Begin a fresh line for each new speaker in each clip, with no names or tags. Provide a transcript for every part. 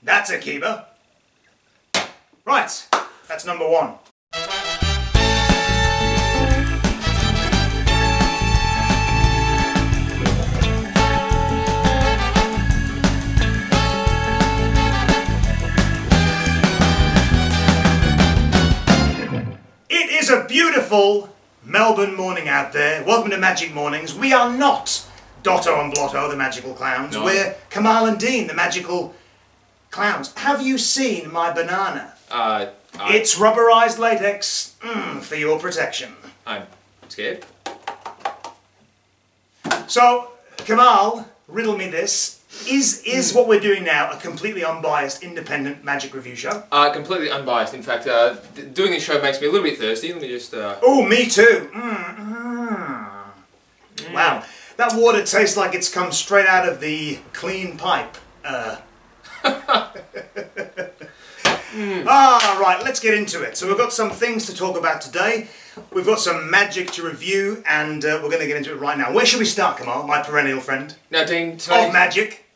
That's a keeper. Right, that's number one. It is a beautiful Melbourne morning out there. Welcome to Magic Mornings. We are not Dotto and Blotto, the magical clowns. No. We're Kamal and Dean, the magical clowns. Have you seen my banana? It's rubberized latex for your protection.
I'm scared.
So, Kamal, riddle me this. Is what we're doing now a completely unbiased, independent magic review show?
Completely unbiased. In fact, doing this show makes me a little bit thirsty. Let me just...
Oh, me too. Wow. That water tastes like it's come straight out of the clean pipe. Right, let's get into it. So we've got some things to talk about today. We've got some magic to review, and we're going to get into it right now. Where should we start, Kamal, my perennial friend?
Now, Dean,
of magic.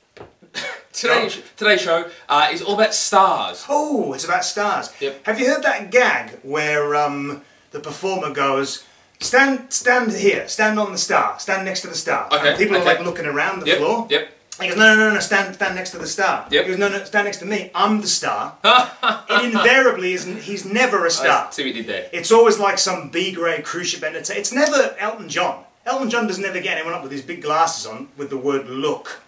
Today's show is all about stars.
Oh, it's about stars.
Yep.
Have you heard that gag where the performer goes, stand here, stand on the star, stand next to the star.
Okay.
And people are like looking around the floor.
Yep.
He goes, no, stand next to the star.
Yep.
He goes, no, stand next to me. I'm the star. It invariably isn't. He's never a star.
I see what you did there.
It's always like some B-grade cruise ship entertainer. It's never Elton John. Elton John doesn't ever get anyone up with his big glasses on with the word look.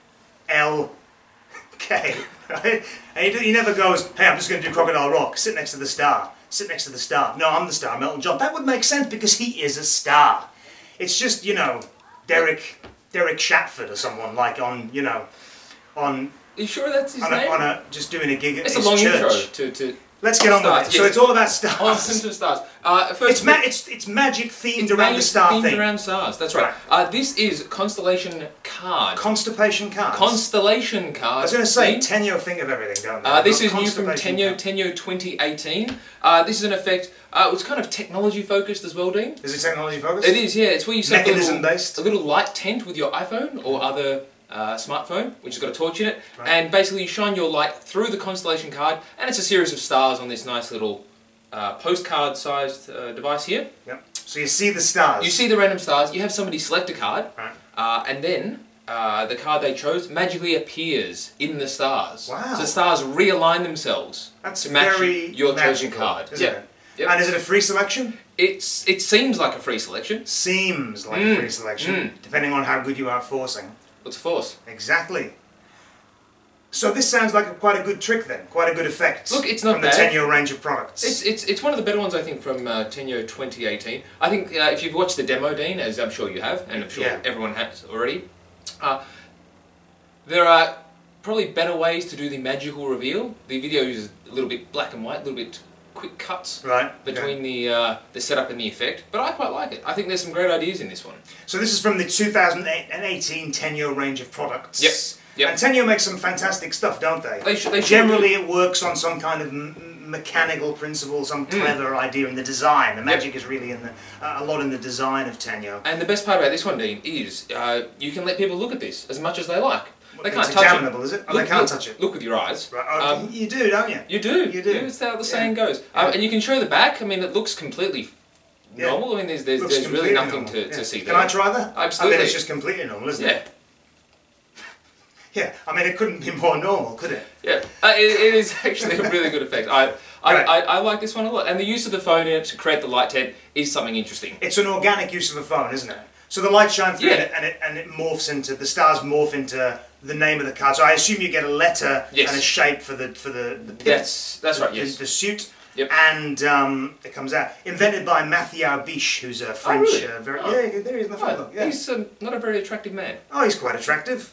L-K. Right? And he never goes, hey, I'm just going to do Crocodile Rock. Sit next to the star. Sit next to the star. No, I'm the star. I'm Elton John. That would make sense because he is a star. It's just, you know, Derek Shatford or someone like on, you know, on...
Are you sure that's his name?
Just doing a gig at his church.
It's a long intro to
Let's get on with it.
Yes.
So it's all about stars.
Oh, stars.
It's magic themed around the star thing.
Themed around stars. That's right. This is Constellation card.
Constellation cards.
Constellation cards.
I was going to say Tenyo think of everything, don't they?
This is new from Tenyo 2018. This is an effect. It's kind of technology focused as well, Dean.
Is it technology focused?
It is. Yeah. It's where you set
mechanism-based.
a little light tent with your iPhone or other smartphone, which has got a torch in it, and basically you shine your light through the Constellation card, and it's a series of stars on this nice little postcard-sized device here.
Yep. So you see the stars.
You see the random stars. You have somebody select a card, and then the card they chose magically appears in the stars.
Wow.
So the stars realign themselves to match your chosen card.
Isn't it? Yep. And is it a free selection?
It seems like a free selection.
Seems like a free selection, depending on how good you are at forcing.
What's force?
Exactly. So this sounds like quite a good trick then, quite a good effect.
Look, it's not
from
bad.
The Tenyo range of products.
It's one of the better ones I think from Tenyo 2018. I think if you've watched the demo, Dean, as I'm sure you have, and I'm sure everyone has already, there are probably better ways to do the magical reveal. The video is a little bit black and white, a little bit quick cuts between the setup and the effect, but I quite like it. I think there's some great ideas in this one.
So this is from the 2018 Tenyo range of products.
Yep.
And Tenyo makes some fantastic stuff, don't they?
They
Generally it works on some kind of mechanical principle, some clever idea in the design. The magic is really in a lot in the design of Tenyo.
And the best part about this one, Dean, is you can let people look at this as much as they like. They can't
it's
touch
examinable,
it.
is it? Oh, they can't touch it.
Look with your eyes.
Right. You do, don't you?
You do.
You do.
That's how the saying goes. And you can show the back. I mean, it looks completely normal. I mean, there's really nothing to see there.
Can I try that?
Absolutely.
I mean, it's just completely normal, isn't it? Yeah. I mean, it couldn't be more normal, could it?
Yeah. It is actually a really good effect. I like this one a lot. And the use of the phone in it to create the light tent is something interesting.
It's an organic use of a phone, isn't it? So the light shines through it, and it morphs into, the stars morph into the name of the card. So I assume you get a letter and a shape for the pit.
That's right, yes.
The suit.
Yep.
And it comes out. Invented by Mathieu Biche, who's a French...
Oh, really?
Yeah, there he is in the photo. Yeah.
He's not a very attractive man.
Oh, he's quite attractive.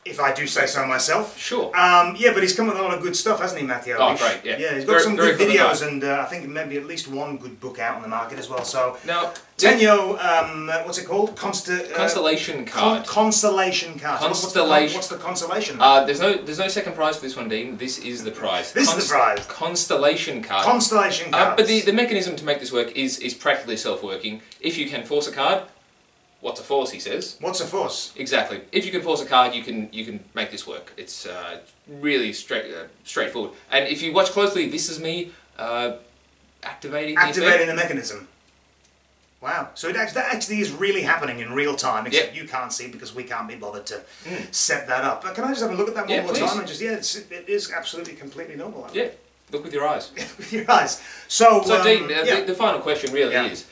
If I do say so myself.
Sure.
Yeah, but he's come with a lot of good stuff, hasn't he, Mathieu?
Oh, great, yeah.
Yeah, he's got some good videos and I think maybe at least one good book out on the market as well. So
now,
Tenyo, what's it called?
Constellation card.
Constellation card.
Constellation.
What's the constellation?
There's no second prize for this one, Dean. This is the prize.
This is the prize.
Constellation card.
Constellation cards.
But the mechanism to make this work is practically self-working. If you can force a card, What's a force, he says.
What's a force?
Exactly. If you can force a card, you can make this work. It's really straightforward. And if you watch closely, this is me activating
the mechanism. Wow. So that actually is really happening in real time, except you can't see because we can't be bothered to set that up. But can I just have a look at that one more time? And just it is absolutely completely normal.
Yeah. Look with your eyes.
With your eyes. So
Dean, the final question really is,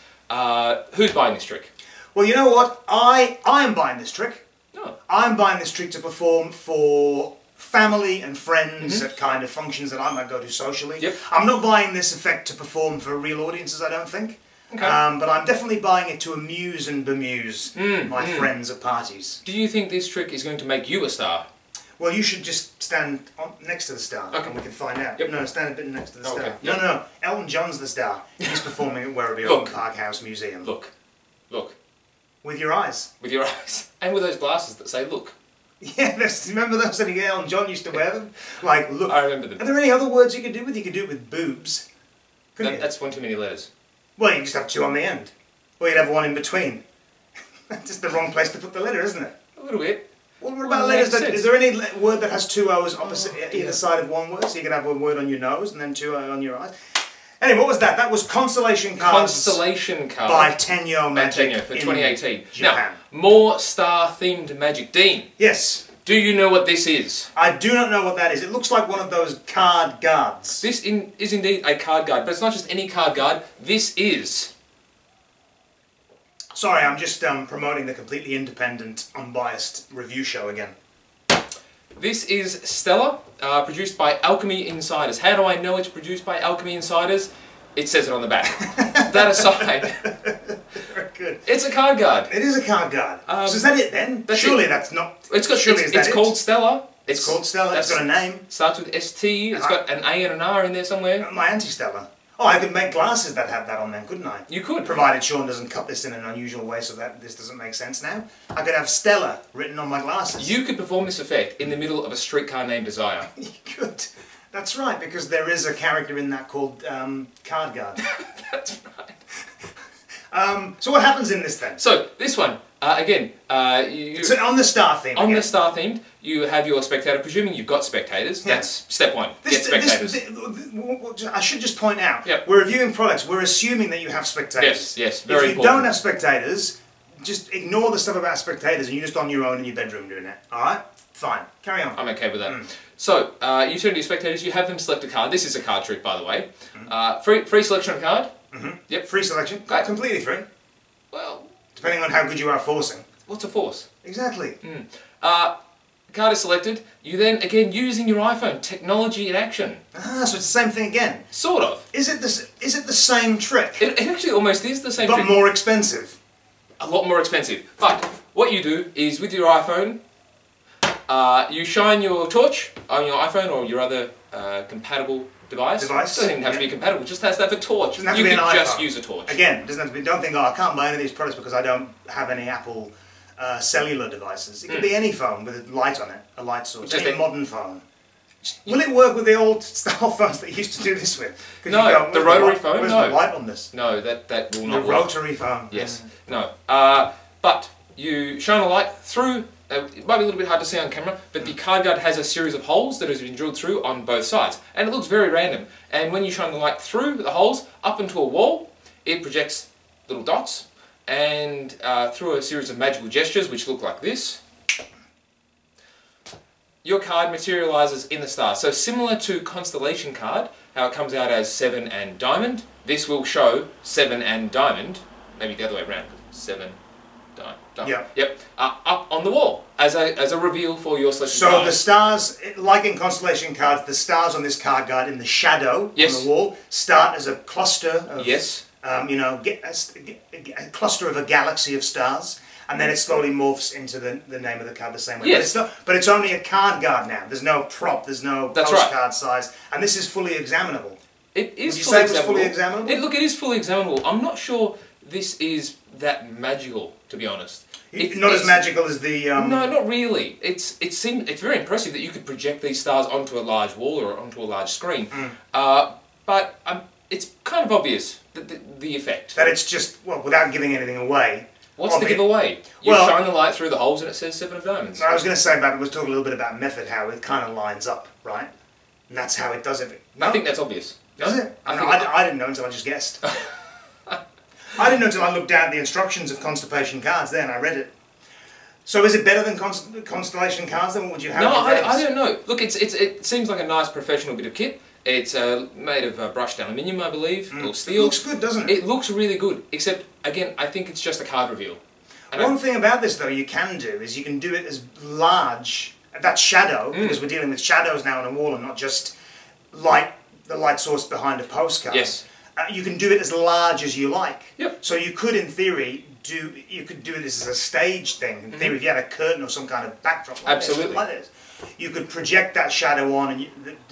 who's buying this trick?
Well, you know what? I am buying this trick.
Oh.
I'm buying this trick to perform for family and friends at kind of functions that I might go to socially.
Yep.
I'm not buying this effect to perform for real audiences, I don't think. Okay. But I'm definitely buying it to amuse and bemuse my friends at parties.
Do you think this trick is going to make you a star?
Well, you should just stand next to the star, and we can find out.
Yep.
No, stand a bit next to the star.
Okay.
No. Elton John's the star. He's performing at Werribee Old Park House Museum.
Look.
With your eyes.
With your eyes. And with those glasses that say, look.
Yeah, remember those that Elton John used to wear them? Like, look.
I remember them.
Are there any other words you could do with? You could do it with boobs.
That's one too many letters.
Well, you just have two on the end. Or you'd have one in between. That's just the wrong place to put the letter, isn't it?
A little bit.
Well, what about letters? Is there any word that has two O's opposite either side of one word? So you could have a word on your nose and then two on your eyes. Anyway, what was that? That was Constellation cards.
Constellation cards.
By Tenyo Magic.
Tenyo for 2018.
Japan.
Now, more star-themed magic. Dean.
Yes.
Do you know what this is?
I do not know what that is. It looks like one of those card guards.
This is indeed a card guard, but it's not just any card guard. This is...
Sorry, I'm just promoting the completely independent, unbiased review show again.
This is Stella, produced by Alchemy Insiders. How do I know it's produced by Alchemy Insiders? It says it on the back. That aside...
Very good.
It's a card guard.
It is a card guard. So is that it then? Surely that's not...
It's called Stella.
It's called Stella. It's got a name.
Starts with ST. It's got an A and an R in there somewhere.
My anti-Stella. Oh, I could make glasses that have that on them, couldn't I?
You could.
Provided Sean doesn't cut this in an unusual way so that this doesn't make sense now. I could have Stella written on my glasses.
You could perform this effect in the middle of a streetcar named Desire.
You could. That's right, because there is a character in that called Card Guard.
That's right.
So what happens in this then?
So, this one, again...
so on the star theme.
On the star theme, you have your spectator, presuming you've got spectators. That's step one. Get spectators.
I should just point out, we're reviewing products, we're assuming that you have spectators.
Yes, very important.
If you don't have spectators, just ignore the stuff about spectators and you're just on your own in your bedroom doing it. Alright? Fine. Carry on.
I'm okay with that. So, you turn to your spectators, you have them select a card. This is a card trick, by the way. Free selection of card.
Yep, free selection. Completely free.
Well...
Depending on how good you are forcing.
What's a force?
Exactly.
Card is selected. You then, again, using your iPhone, technology in action.
So it's the same thing again.
Sort of.
Is it the same trick?
It actually almost is the same trick.
But more expensive.
A lot more expensive. But what you do is with your iPhone, you shine your torch on your iPhone or your other compatible device. It doesn't even have to be compatible, it just has to have a torch. You can just use a torch.
Again, doesn't have to be, don't think, oh, I can't buy any of these products because I don't have any Apple cellular devices. It could be any phone with a light on it, a light source, just any modern phone. Will it work with the old style phones that you used to do this with?
No, the rotary phone,
where's the light on this?
No, that will not work.
The rotary phone.
Yes, no. But you shine a light through. It might be a little bit hard to see on camera, but the card guard has a series of holes that has been drilled through on both sides. And it looks very random. And when you shine the light through the holes, up into a wall, it projects little dots. And through a series of magical gestures, which look like this, your card materializes in the stars. So similar to Constellation card, how it comes out as 7 and diamond, this will show 7 and diamond, maybe the other way around, 7, diamond. Yep. Up on the wall as a reveal for your selection.
So the stars, like in Constellation cards, the stars on this card guard in the shadow on the wall start as a cluster of, you know, a cluster of a galaxy of stars, and then it slowly morphs into the name of the card the same way.
Yes.
But it's only a card guard now. There's no prop, there's no postcard size, and this is fully examinable.
It is.
Would you say it's fully examinable?
Look, it is fully examinable. I'm not sure this is that magical, to be honest.
Not as magical as the...
No, not really. It's very impressive that you could project these stars onto a large wall or onto a large screen. But it's kind of obvious, the effect.
That it's just, well, without giving anything away,
What's the giveaway? You shine the light through the holes and it says 7 of diamonds.
I was going to say about, we'll talk a little bit about method, how it kind of lines up, right? And that's how it does it.
No? I think that's obvious.
Does it? I didn't know until I just guessed. I didn't know until I looked down at the instructions of Constellation cards there and I read it. So is it better than Constellation cards then? What would you have?
No, I don't know. Look, it seems like a nice professional bit of kit. It's made of brushed aluminium, I believe, or steel.
It looks good, doesn't it?
It looks really good, except, again, I think it's just a card reveal. And
one thing about this, though, you can do is you can do it as large, that shadow, because we're dealing with shadows now on a wall and not just the light source behind a postcard.
Yes.
You can do it as large as you like.
Yep.
So you could, in theory, do this as a stage thing. In theory, if you had a curtain or some kind of backdrop like this, you could project that shadow on, and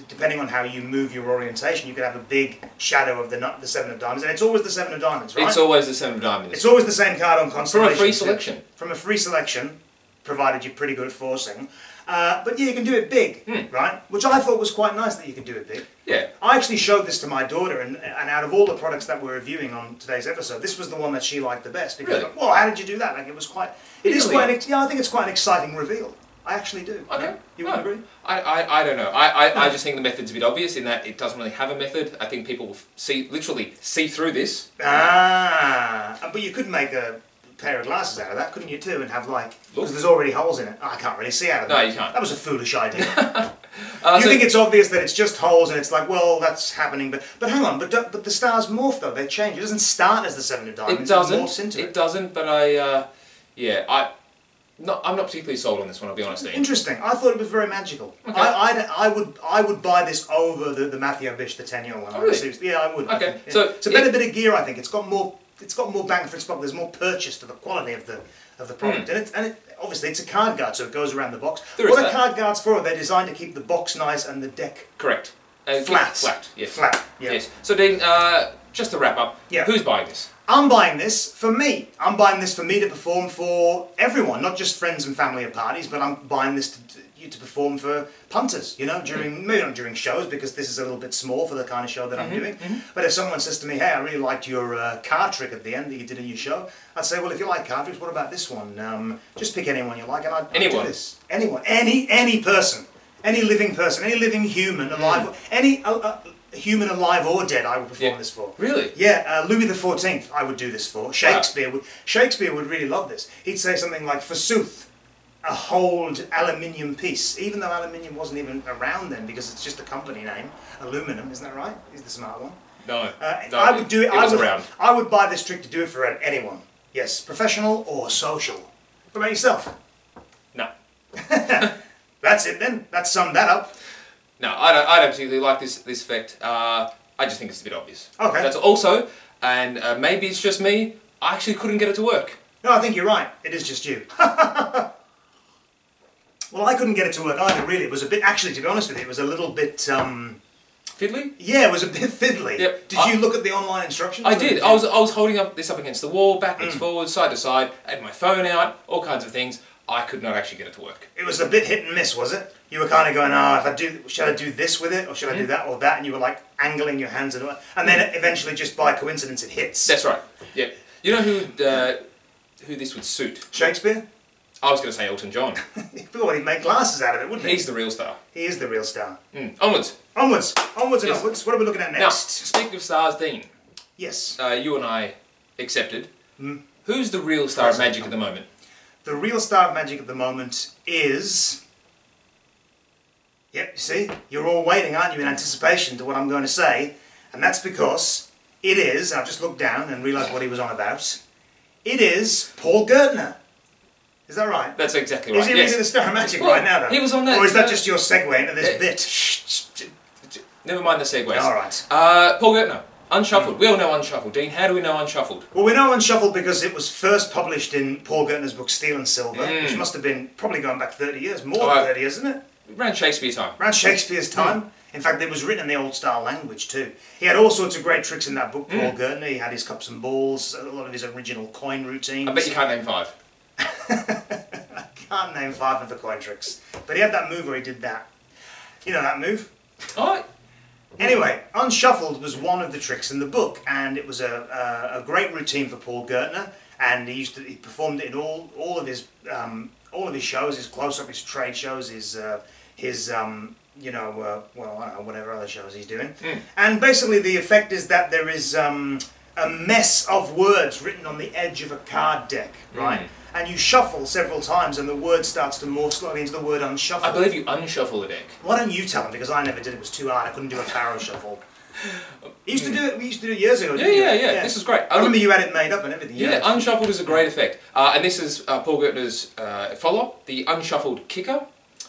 depending on how you move your orientation, you could have a big shadow of the 7 of diamonds. And it's always the 7 of diamonds, right?
It's always the 7 of diamonds.
It's always the same card on Constellation.
From a free selection.
From a free selection, provided you're pretty good at forcing. But yeah, you can do it big, right? Which I thought was quite nice that you could do it big.
Yeah.
I actually showed this to my daughter, and out of all the products that we're reviewing on today's episode, this was the one that she liked the best. Because,
really?
like, well, how did you do that? Like, it was quite... It is quite... Yeah, I think it's quite an exciting reveal. I actually do.
Okay.
No? You wouldn't agree?
I don't know. I just think the method's a bit obvious in that it doesn't really have a method. I think people will literally see through this.
But you could make a pair of glasses out of that, couldn't you, too? And have, like... Because there's already holes in it. I can't really see out of it.
No, you can't.
That was a foolish idea. You think it's obvious that it's just holes and it's like, well, that's happening. But hang on, but the stars morph, though. They change. It doesn't start as the 7 of diamonds.
It doesn't.
It morphs into it.
It doesn't, but I'm not particularly sold on this one, I'll be honest.
Interesting. I thought it was very magical. Okay. I would buy this over the Matthew Bish, the Tenyo one.
Oh, really?
Yeah, I would.
Okay.
Yeah.
So
it's a better bit of gear, I think. It's got more bang for its buck. There's more purchase to the quality of the product. And obviously it's a card guard, so it goes around the box. What are card guards for? They're designed to keep the box nice and the deck
correct.
Flat.
Flat, yes.
Flat, yeah.
Yes. So Dean, just to wrap up, who's buying this?
I'm buying this for me. I'm buying this for me to perform for everyone, not just friends and family at parties, but I'm buying this to perform for punters, you know, maybe not during shows, because this is a little bit small for the kind of show that I'm doing. But if someone says to me, hey, I really liked your card trick at the end that you did in your show, I'd say, well, if you like card tricks, what about this one? Just pick anyone you like, and I'd do this. Anyone. Any person. Any living person. Any living human, alive. Any... human alive or dead, I would perform this for.
Really?
Yeah, Louis XIV I would do this for. Shakespeare would really love this. He'd say something like, forsooth, a hold aluminium piece, even though aluminium wasn't even around then, because it's just a company name. Aluminum, isn't that right? He's the smart one.
No.
I would do it.
Around.
I would buy this trick to do it for anyone. Yes, professional or social. What about yourself?
No.
That's it then. That summed that up.
No, I don't particularly like this effect. I just think it's a bit obvious.
Okay.
That's also, and maybe it's just me, I actually couldn't get it to work.
No, I think you're right. It is just you. Well, I couldn't get it to work either, really. It was a bit, actually, to be honest with you, it was a little bit...
Fiddly?
Yeah, it was a bit fiddly.
Yep.
Did you look at the online instructions?
I did. I was holding this up against the wall, backwards, forwards, side to side, I had my phone out, all kinds of things. I could not actually get it to work.
It was a bit hit and miss, was it? You were kind of going, should I do this with it, or should I do that or that? And you were like angling your hands and then eventually, just by coincidence, it hits.
That's right. Yeah. You know who this would suit?
Shakespeare?
I was going to say Elton John.
Well, he'd make glasses out of it, wouldn't he?
He's the real star.
He is the real star.
Onwards.
Onwards. Onwards and upwards. What are we looking at next?
Now, speaking of stars, Dean.
Yes.
You and I accepted. Who's the real star of magic at the moment?
The real star of magic at the moment is... Yep, you see? You're all waiting, aren't you, in anticipation to what I'm going to say. And that's because it is, and I've just looked down and realised what he was on about, it is Paul Gertner. Is that right?
That's exactly right.
Is he really the star of magic right now, though?
He was on that...
Or is that just your segue into this bit?
Never mind the segues.
All right.
Paul Gertner. Unshuffled. We all know Unshuffled. Dean, how do we know Unshuffled?
Well, we know Unshuffled because it was first published in Paul Gertner's book Steel and Silver, which must have been probably going back 30 years, more than 30 years, isn't it?
Around Shakespeare's time.
Around Shakespeare's time. In fact, it was written in the old style language too. He had all sorts of great tricks in that book, Paul Gertner. He had his cups and balls, a lot of his original coin routines.
I bet you can't name 5.
I can't name 5 of the coin tricks. But he had that move where he did that. You know that move?
Oh.
Anyway, Unshuffled was one of the tricks in the book, and it was a great routine for Paul Gertner, and he performed it in all of his shows, his close-up, his trade shows, his you know, well, I don't know, whatever other shows he's doing. And basically the effect is that there is a mess of words written on the edge of a card deck, right? And you shuffle several times and the word starts to morph slowly into the word unshuffled.
I believe you unshuffle the deck.
Why don't you tell him? Because I never did. It was too hard. I couldn't do a pharaoh shuffle. We used to do it years ago.
Yeah. This is great.
I remember you had it made up and everything.
Yeah, Unshuffled is a great effect. And this is Paul Gertner's follow-up, the Unshuffled Kicker,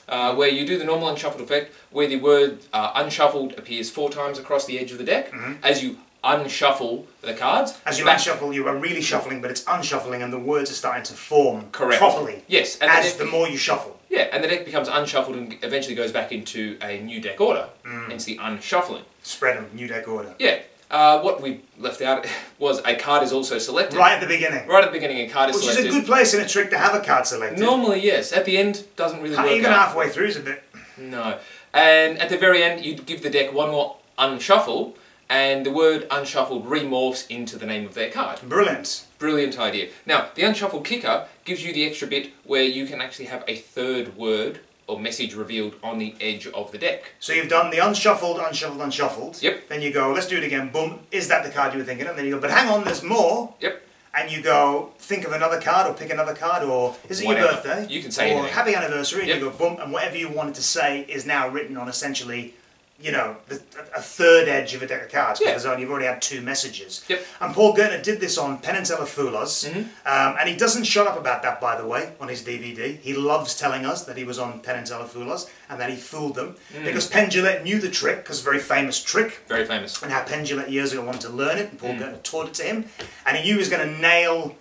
where you do the normal unshuffled effect, where the word unshuffled appears 4 times across the edge of the deck. As you unshuffle the cards.
As you unshuffle, you are really shuffling, but it's unshuffling and the words are starting to form properly.
Yes. And
as the more you shuffle.
Yeah, and the deck becomes unshuffled and eventually goes back into a new deck order. Hence the unshuffling.
Spread them, new deck order.
Yeah. What we left out was a card is also selected.
Right at the beginning.
Right at the beginning, a card is selected.
Which is a good place in a trick to have a card selected.
Normally, yes. At the end, doesn't really work
Even
out.
halfway through is a bit...
No. And at the very end, you give the deck one more unshuffle, and the word unshuffled remorphs into the name of their card.
Brilliant.
Brilliant idea. Now, the unshuffled kicker gives you the extra bit where you can actually have a third word or message revealed on the edge of the deck.
So you've done the unshuffled, unshuffled, unshuffled.
Yep.
Then you go, let's do it again, boom, is that the card you were thinking of? Then you go, but hang on, there's more.
Yep.
And you go, think of another card or pick another card, or is it
Whatever.
your birthday?
You can say
or
anything.
happy anniversary,
Yep.
and you go, boom, and whatever you wanted to say is now written on essentially, you know, a third edge of a deck of cards, because you've already had 2 messages.
Yep.
And Paul Gertner did this on Penn and Teller Fool Us, and he doesn't shut up about that, by the way, on his DVD. He loves telling us that he was on Penn and Teller Fool Us, and that he fooled them, because Penn Jillette knew the trick, because very famous trick. Very famous. And how Penn Jillette years ago wanted to learn it, and Paul Gertner taught it to him, and he knew he was going to nail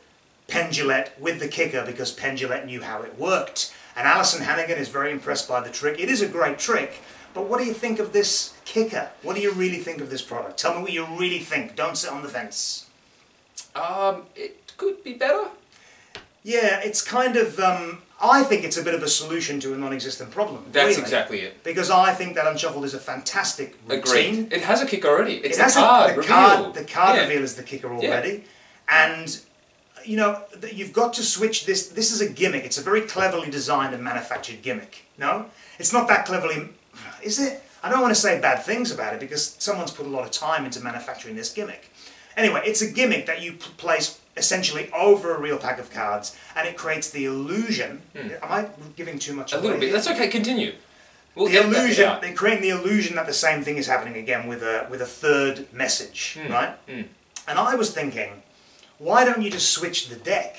Penn Jillette with the kicker, because Penn Jillette knew how it worked. And Alison Hannigan is very impressed by the trick. It is a great trick. But what do you think of this kicker? What do you really think of this product? Tell me what you really think. Don't sit on the fence.
It could be better.
Yeah, it's kind of... I think it's a bit of a solution to a non-existent problem.
That's
really.
exactly it.
Because I think that Unshuffled is a fantastic routine.
Agreed. It has a kicker already. It's
it has
the card reveal.
The card reveal is the kicker already. And... you know, you've got to switch this. This is a gimmick. It's a very cleverly designed and manufactured gimmick. No? It's not that cleverly... Is it? I don't want to say bad things about it because someone's put a lot of time into manufacturing this gimmick. Anyway, it's a gimmick that you place essentially over a real pack of cards and it creates the illusion... Am I giving too much away?
A little bit. That's okay. Continue. We'll
the illusion... They're creating the illusion that the same thing is happening again with a third message, right? And I was thinking... why don't you just switch the deck?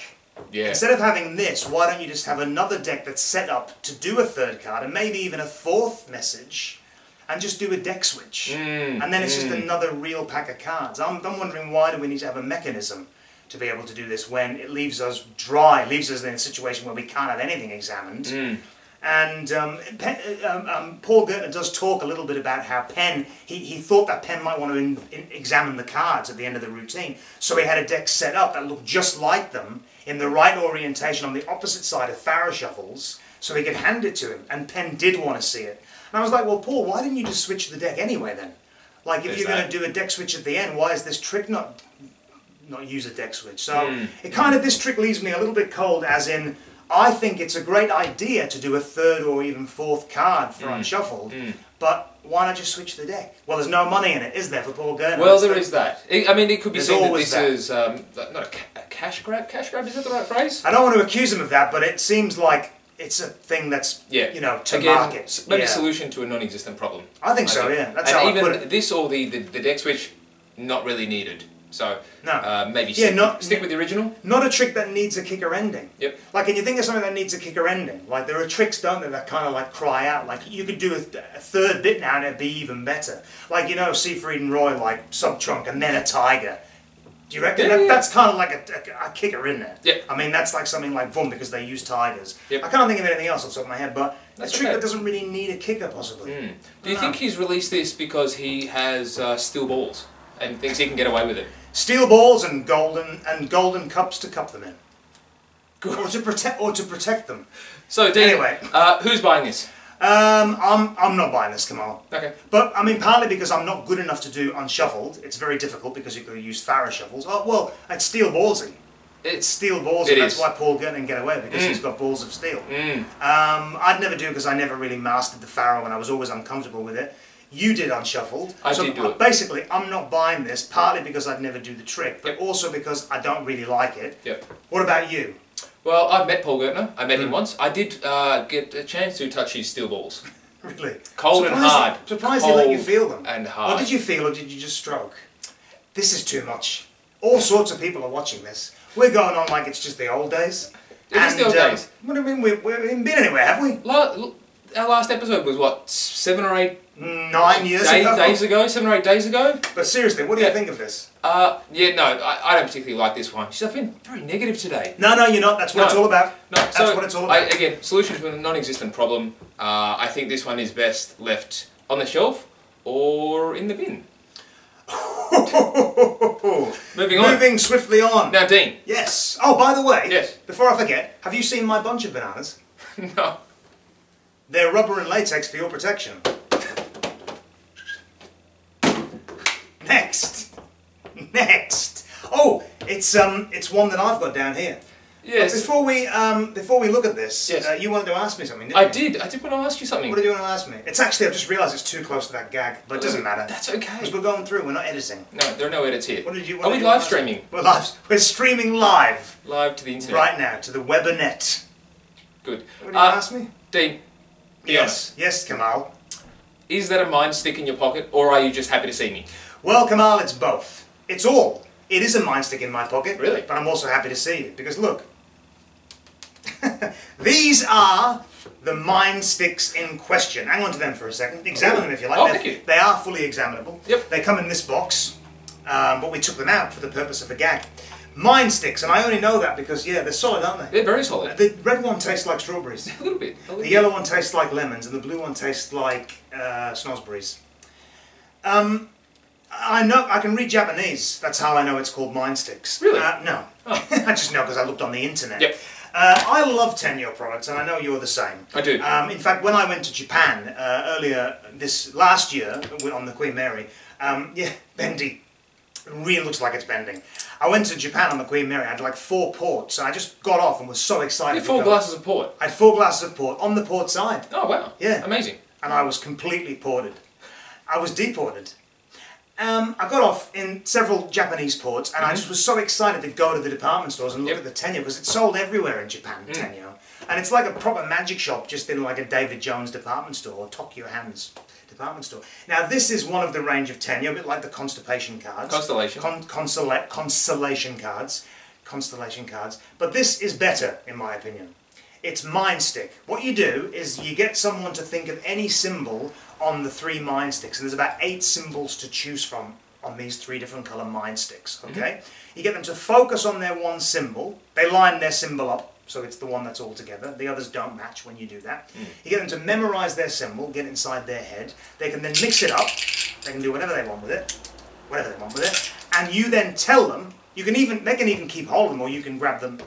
Yeah. Instead of having this, why don't you just have another deck that's set up to do a third card and maybe even a 4th message and just do a deck switch? And then it's just another real pack of cards. I'm wondering, why do we need to have a mechanism to be able to do this when it leaves us dry, leaves us in a situation where we can't have anything examined? And Paul Gertner does talk a little bit about how Penn, he thought that Penn might want to examine the cards at the end of the routine, so he had a deck set up that looked just like them, in the right orientation on the opposite side of Pharaoh shuffles, so he could hand it to him, and Penn did want to see it. And I was like, well, Paul, why didn't you just switch the deck anyway then? Like, if you're going to do a deck switch at the end, why is this trick not use a deck switch? So, it kind of, this trick leaves me a little bit cold, as in, I think it's a great idea to do a 3rd or even 4th card for Unshuffled, but why not just switch the deck? Well, there's no money in it, is there, for Paul Gertner?
Well, there is that. I mean, it could be seen that this
that.
is not a cash grab. Cash grab, is that the right phrase?
I don't want to accuse him of that, but it seems like it's a thing that's, you know, to market.
Maybe a solution to a non-existent problem.
I think so, yeah. That's how I put it.
This or the deck switch, not really needed. So, maybe stick with the original?
Not a trick that needs a kicker ending.
Yep.
Like, can you think of something that needs a kicker ending? Like, there are tricks, don't there, that kind of like cry out. Like, you could do a 3rd bit now and it'd be even better. Like, you know, Siegfried and Roy, like, sub-trunk and then a tiger. Do you reckon? That's kind of like a kicker in there.
Yep.
I mean, that's like something like Boom, because they use tigers.
Yep.
I can't think of anything else off the top of my head, but
that's
a trick that doesn't really need a kicker, possibly.
Do you think he's released this because he has steel balls and thinks he can get away with it?
Steel balls and golden cups to cup them in, or to protect them.
So, Dean,
anyway,
who's buying this?
I'm not buying this, Kamal.
Okay.
But I mean, partly because I'm not good enough to do Unshuffled. It's very difficult because you've got to use Pharaoh shuffles. Oh well, it's steel ballsy. It's steel balls, and that's why Paul Gertner can get away with it, because he's got balls of steel. I'd never do it because I never really mastered the Pharaoh and I was always uncomfortable with it. You did Unshuffled.
I did do it.
Basically, I'm not buying this, partly because I'd never do the trick, but also because I don't really like it.
Yep.
What about you?
Well, I've met Paul Gertner. I met him once. I did get a chance to touch his steel balls.
Really?
Cold and hard.
Surprised he let you feel them.
And hard.
What did you feel, or did you just stroke? This is too much. All sorts of people are watching this. We're going on like it's just the old days.
It is the old days.
What do you mean? We haven't been anywhere, have we?
Our last episode was what, 7 or 8?
9 years ago?
Days ago? 7 or 8 days ago?
But seriously, what do you think of this?
I don't particularly like this one. I've been very negative today.
No, you're not. That's what it's all about. No, that's what it's all about.
Again, solution to a non-existent problem. I think this one is best left on the shelf or in the bin. Moving
swiftly on.
Now, Dean.
Yes. Oh, by the way.
Yes.
Before I forget, have you seen my bunch of bananas?
No.
They're rubber and latex for your protection. Next. Oh, it's one that I've got down here.
Yes.
Before we look at this,
yes.
You wanted to ask me something, didn't you?
I did want to ask you something.
What did you want to ask me? It's actually, I've just realised it's too close to that gag, but it doesn't matter.
That's okay.
Because we're going through, we're not editing.
No, there are no edits here.
Are
we live streaming?
We're streaming live.
Live to the internet.
Right now, to the Webernet.
Good.
What did you ask me?
Dean.
Yes, Kamal.
Is that a mind stick in your pocket, or are you just happy to see me?
Well, Kamal, it's both. It's all. It is a mind stick in my pocket.
Really?
But I'm also happy to see you, because look. These are the mind sticks in question. Hang on to them for a second. Examine them if you like.
Oh, thank you.
They are fully examinable.
Yep.
They come in this box, but we took them out for the purpose of a gag. Mind sticks, and I only know that because, they're solid, aren't they?
They're very solid.
The red one tastes like strawberries.
A little bit.
The yellow one tastes like lemons, and the blue one tastes like snozzberries. I know, I can read Japanese. That's how I know it's called mind sticks.
Really?
No. Oh. I just know because I looked on the internet.
Yep.
I love Tenyo products, and I know you're the same.
I do.
In fact, when I went to Japan earlier last year on the Queen Mary, bendy. It really looks like it's bending. I went to Japan on the Queen Mary. I had like 4 ports, and I just got off and was so excited.
You had 4 glasses of port?
I had 4 glasses of port on the port side.
Oh, wow.
Yeah.
Amazing.
And I was completely ported. I was deported. I got off in several Japanese ports, and I just was so excited to go to the department stores and look at the Tenyo, because it's sold everywhere in Japan, Tenyo. And it's like a proper magic shop, just in like a David Jones department store, or Tokyo Hands department store. Now, this is one of the range of Tenyo, a bit like the Constellation cards.
Constellation.
Constellation cards. Constellation cards. But this is better, in my opinion. It's mind stick. What you do is you get someone to think of any symbol on the 3 mind sticks, and there's about 8 symbols to choose from on these 3 different colour mind sticks, okay? You get them to focus on their one symbol. They line their symbol up, so it's the one that's all together. The others don't match when you do that. You get them to memorise their symbol, get it inside their head. They can then mix it up. They can do whatever they want with it. And you then tell them, they can even keep hold of them, or you can grab them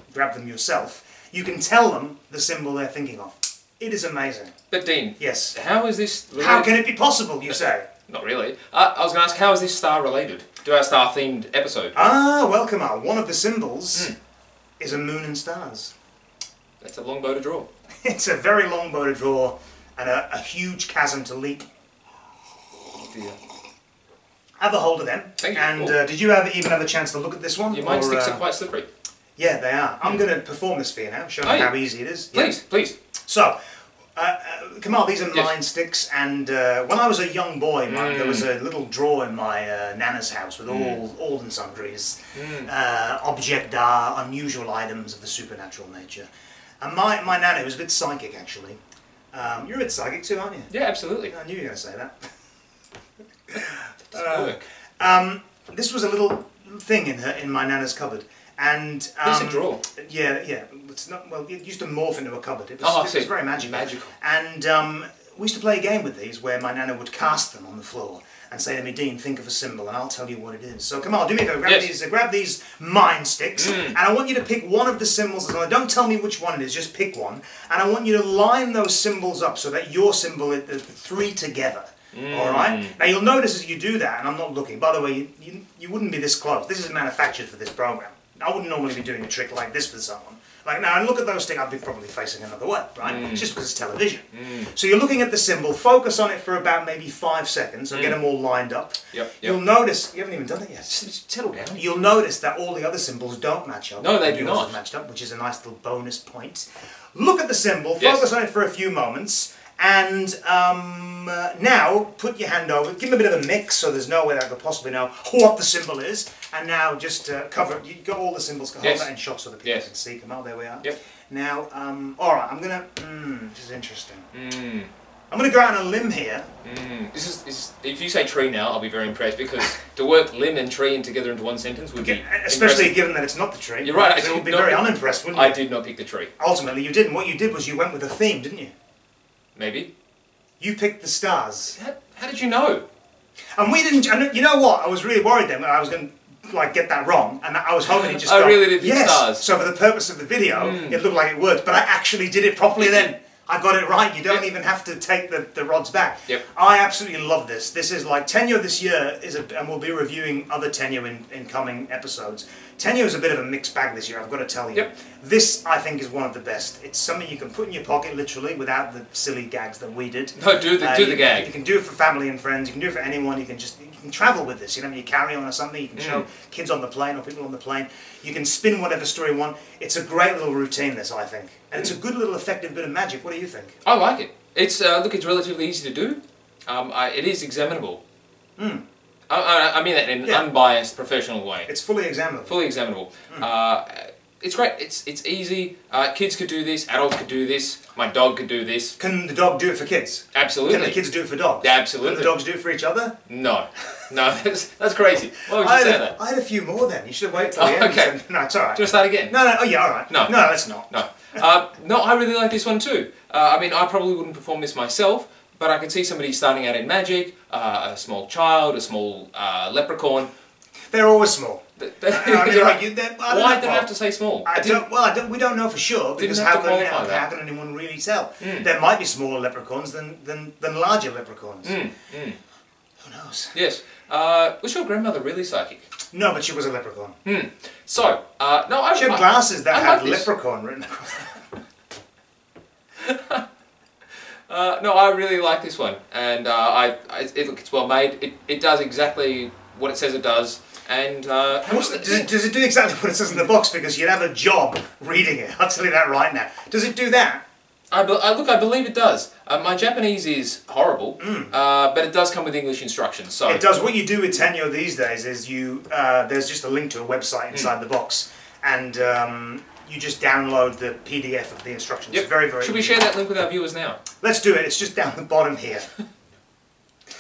yourself. You can tell them the symbol they're thinking of. It is amazing.
But Dean,
yes,
how is this related?
How can it be possible, you say?
Not really. I was going to ask, how is this star related to our star-themed episode?
Ah, well, Kamal, one of the symbols is a moon and stars.
That's a long bow to draw.
It's a very long bow to draw, and a huge chasm to leap.
Oh dear.
Have a hold of them.
Thank you.
And did you even have a chance to look at this one?
Your mind sticks are quite slippery.
Yeah, they are. I'm going to perform this for you now, show you how easy it is.
Please.
So, Kamal, these are mind sticks, and when I was a young boy, there was a little drawer in my nana's house with all and sundries, object d'art, unusual items of the supernatural nature. And my nana was a bit psychic, actually. You're a bit psychic too, aren't you?
Yeah, absolutely.
I knew you were going to say
that.
This was a little thing in my nana's cupboard. And
it's a drawer.
Yeah. It's not, well, it used to morph into a cupboard. It was very magical. And we used to play a game with these where my nana would cast them on the floor and say to me, Dean, think of a symbol and I'll tell you what it is. So come on, do me a favour, grab these mind sticks, and I want you to pick one of the symbols. Don't tell me which one it is, just pick one. And I want you to line those symbols up so that your symbol is the 3 together. Alright? Now you'll notice as you do that, and I'm not looking, by the way, you wouldn't be this close. This is manufactured for this program. I wouldn't normally be doing a trick like this with someone. Like now, and look at those sticks, I'd be probably facing another way, right? Just because it's television. So you're looking at the symbol, focus on it for about maybe 5 seconds, so get them all lined up. You'll notice, you haven't even done it yet.
Settle down.
You'll notice that all the other symbols don't match up.
No, they do not.
Matched up, which is a nice little bonus point. Look at the symbol, focus on it for a few moments, and now put your hand over, give them a bit of a mix so there's no way that I could possibly know what the symbol is, and now just cover it. You've got all the symbols, hold that in shot so that people can see. Kamal, there we are. Now, alright, I'm gonna, this is interesting. I'm gonna go out on a limb here.
This is, if you say tree now, I'll be very impressed, because to work limb and tree together into one sentence would be
especially given that it's not the tree.
You're right.
It would be very unimpressed, wouldn't you?
I did not pick the tree.
Ultimately, you didn't. What you did was you went with a theme, didn't you?
Maybe.
You picked the stars.
How did you know?
And we didn't. And you know what? I was really worried then that I was going to get that wrong, and I was hoping it just.
I really did pick stars.
So for the purpose of the video, it looked like it worked, but I actually did it properly then. I got it right. You don't even have to take the rods back. I absolutely love this. This is like Tenyo this year and we'll be reviewing other Tenyo in coming episodes. Tenyo is a bit of a mixed bag this year, I've got to tell you. This, I think, is one of the best. It's something you can put in your pocket, literally, without the silly gags that we did.
No, do the gag.
You can do it for family and friends. You can do it for anyone. You can travel with this. You know, you carry on or something. You can show kids on the plane or people on the plane. You can spin whatever story you want. It's a great little routine, this, I think. And it's a good little effective bit of magic. What do you think?
I like it. It's look, it's relatively easy to do. It is examinable. I mean that in an unbiased, professional way.
It's fully examinable.
Fully examinable. It's great. It's easy. Kids could do this. Adults could do this. My dog could do this.
Can the dog do it for kids?
Absolutely.
Can the kids do it for dogs?
Absolutely.
Can the dogs do it for each other?
No. No, that's crazy. Why would you say that?
I had a few more then. You should wait till the end.
Okay.
No, it's alright.
Do you want to start again?
No, oh yeah, alright. No, let's not.
No. No, I really like this one too. I mean, I probably wouldn't perform this myself, but I could see somebody starting out in magic, a small child, a small leprechaun.
They're always small.
Why did I have to say small?
We don't know for sure, because how can anyone really tell? There might be smaller leprechauns than larger leprechauns. Who knows?
Yes. Was your grandmother really psychic?
No, but she was a leprechaun.
So, no,
she had glasses that had
like
leprechaun written across them.
No, I really like this one, and it's well made. It does exactly what it says it does. And
does it do exactly what it says in the box? Because you'd have a job reading it. I'll tell you that right now. Does it do that?
Look, I believe it does. My Japanese is horrible, but it does come with English instructions. So
it does. What you do with Tenyo these days is there's just a link to a website inside the box, and you just download the PDF of the instructions. It's very, very.
Should we share that link with our viewers now?
Let's do it. It's just down the bottom here.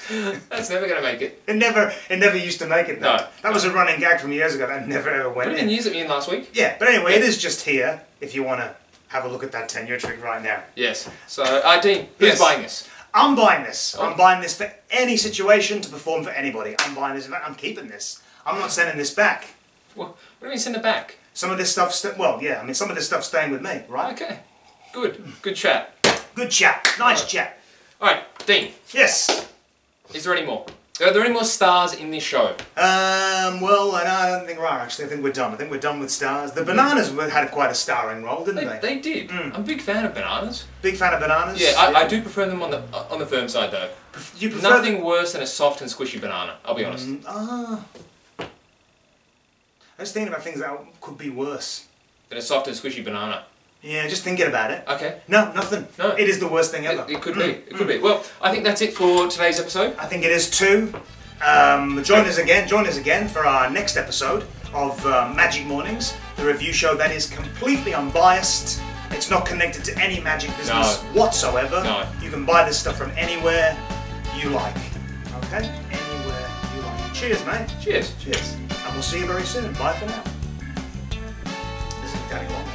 That's never going to make it.
It never used to make it though.
No.
That was a running gag from years ago. That never ever went in.
We didn't use it in last week.
Yeah, but anyway, it is just here if you want to have a look at that Tenyo trick right now.
Yes. So, Dean, who's buying this?
I'm buying this. I'm buying this for any situation to perform for anybody. I'm buying this. I'm keeping this. I'm not sending this back.
What do you mean send it back?
Some of this stuff's some of this stuff's staying with me, right?
Okay. Good chat.
Good chat. Nice chat.
All right, Dean.
Yes.
Is there any more? Are there any more stars in this show?
Well, I don't think we're actually. I think we're done. I think we're done with stars. The bananas had quite a starring role, didn't they?
They did. I'm a big fan of bananas.
Big fan of bananas?
Yeah, I do prefer them on the firm side though.
You prefer
nothing worse than a soft and squishy banana, I'll be honest.
I was thinking about things that could be worse.
Than a soft and squishy banana.
Yeah, just thinking about it.
Okay.
No, nothing. No. It is the worst thing ever.
It could be. It could be. Well, I think that's it for today's episode.
I think it is too. Join us again for our next episode of Magic Mornings, the review show that is completely unbiased. It's not connected to any magic business whatsoever.
No.
You can buy this stuff from anywhere you like. Okay? Anywhere you like. Cheers, mate.
Cheers.
Cheers. And we'll see you very soon. Bye for now. This is Daddy Long.